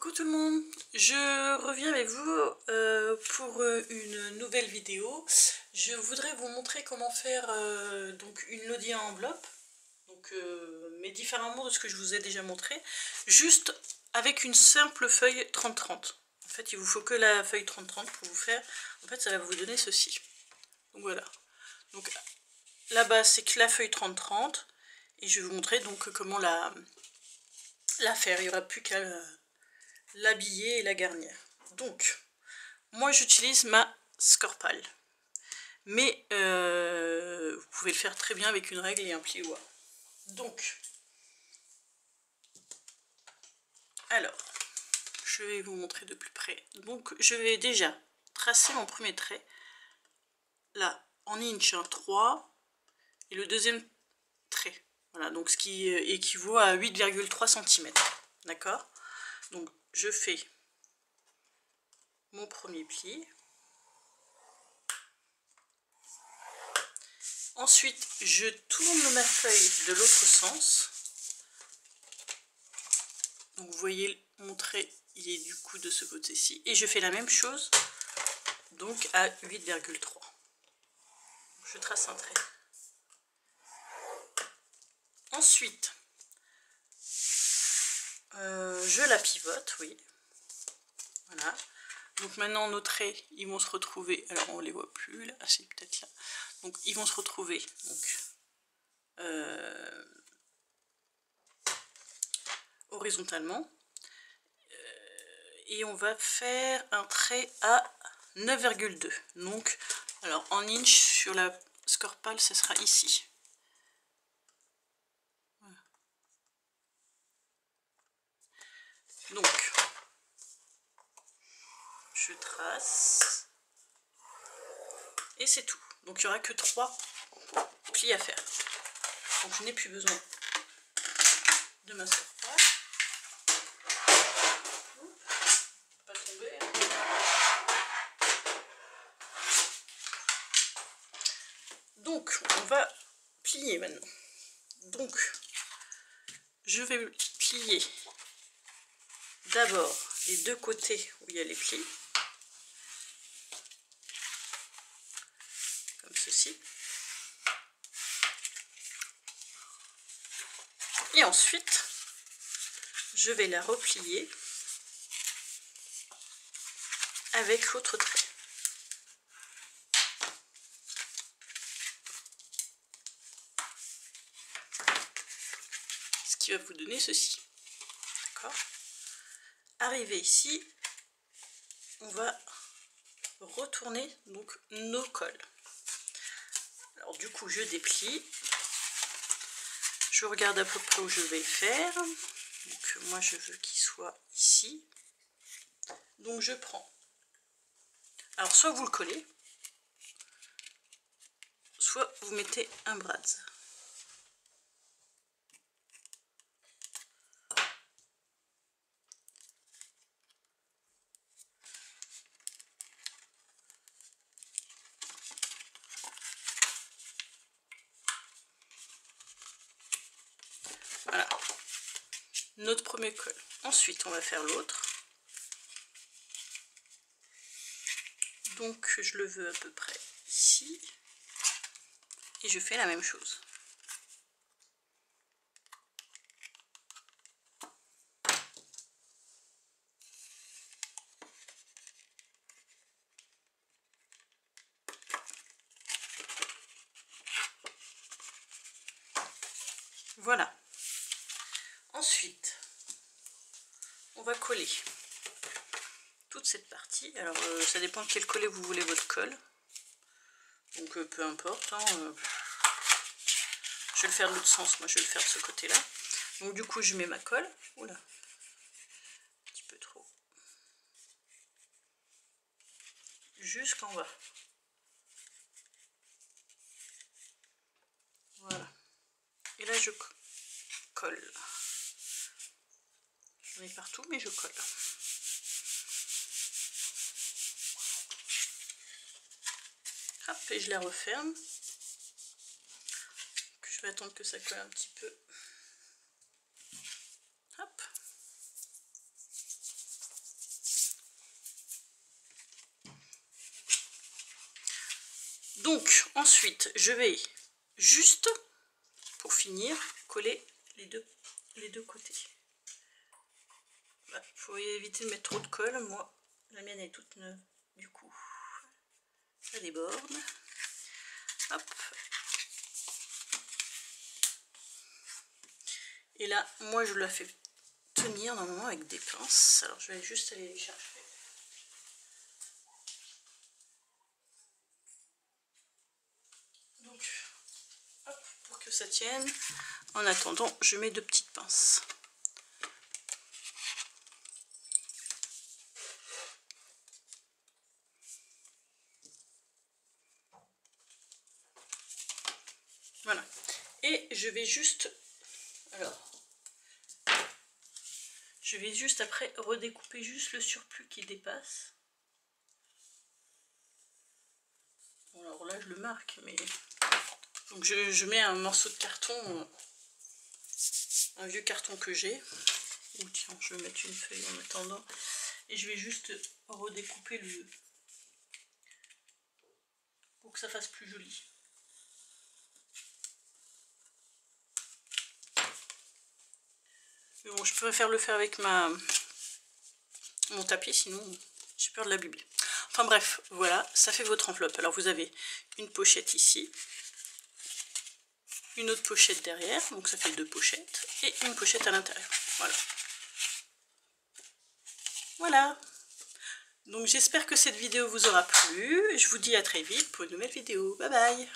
Coucou tout le monde, je reviens avec vous pour une nouvelle vidéo. Je voudrais vous montrer comment faire donc une lodi en enveloppe, donc, mais différemment de ce que je vous ai déjà montré, juste avec une simple feuille 30-30. En fait, il vous faut que la feuille 30-30 pour vous faire, en fait ça va vous donner ceci. Donc voilà, donc la base c'est que la feuille 30-30 et je vais vous montrer donc comment la faire, il n'y aura plus qu'à l'habiller et la garnir. Donc, moi j'utilise ma Scorpal. Mais vous pouvez le faire très bien avec une règle et un plioir. Donc, alors, je vais vous montrer de plus près. Donc, je vais déjà tracer mon premier trait. Là, en inch 3. Et le deuxième trait. Voilà, donc ce qui équivaut à 8,3 cm. D'accord? Donc, je fais mon premier pli. Ensuite, je tourne ma feuille de l'autre sens. Donc vous voyez, mon trait, il est du coup de ce côté-ci. Et je fais la même chose, donc à 8,3. Je trace un trait. Ensuite, je la pivote, oui. Voilà. Donc maintenant, nos traits, ils vont se retrouver. Alors on les voit plus, là, c'est peut-être là. Donc ils vont se retrouver. Donc, horizontalement. Et on va faire un trait à 9,2. Donc, alors en inch sur la Scorpal, ce sera ici. Voilà. Donc, je trace. Et c'est tout. Donc, il n'y aura que 3 plis à faire. Donc, je n'ai plus besoin de ma Scorpal. Pas tomber. Donc, on va plier maintenant. Donc, je vais plier d'abord les deux côtés où il y a les plis. Comme ceci. Et ensuite, je vais la replier avec l'autre trait. Ce qui va vous donner ceci. D'accord ? Arrivé ici, on va retourner donc nos cols. Alors du coup, je déplie. Je regarde à peu près où je vais le faire. Donc moi, je veux qu'il soit ici. Donc je prends. Alors soit vous le collez, soit vous mettez un brads. Voilà, notre premier col. Ensuite, on va faire l'autre. Donc, je le veux à peu près ici. Et je fais la même chose. Voilà. Ensuite, on va coller toute cette partie. Alors, ça dépend de quel collet vous voulez votre colle. Donc, peu importe. Hein, je vais le faire de l'autre sens. Moi, je vais le faire de ce côté-là. Donc, du coup, je mets ma colle. Oula. Un petit peu trop. Jusqu'en bas. Voilà. Et là, je colle. J'en ai partout, mais je colle. Hop, et je la referme. Je vais attendre que ça colle un petit peu. Hop. Donc ensuite je vais juste pour finir coller les deux côtés. Il faut éviter de mettre trop de colle. Moi la mienne est toute neuve, du coup ça déborde. Hop. Et là moi je la fais tenir normalement avec des pinces. Alors je vais juste aller les chercher. Donc hop, pour que ça tienne. En attendant je mets 2 petites pinces. Voilà. Et je vais juste, alors, je vais juste après redécouper juste le surplus qui dépasse. Bon, alors là je le marque, mais donc je mets un morceau de carton, un vieux carton que j'ai. Ou tiens, je vais mettre une feuille en attendant. Et je vais juste redécouper le pour que ça fasse plus joli. Mais bon, je préfère le faire avec mon tapis, sinon j'ai peur de l'abîmer. Enfin bref, voilà, ça fait votre enveloppe. Alors vous avez une pochette ici, une autre pochette derrière, donc ça fait 2 pochettes, et une pochette à l'intérieur. Voilà. Voilà. Donc j'espère que cette vidéo vous aura plu. Je vous dis à très vite pour une nouvelle vidéo. Bye bye.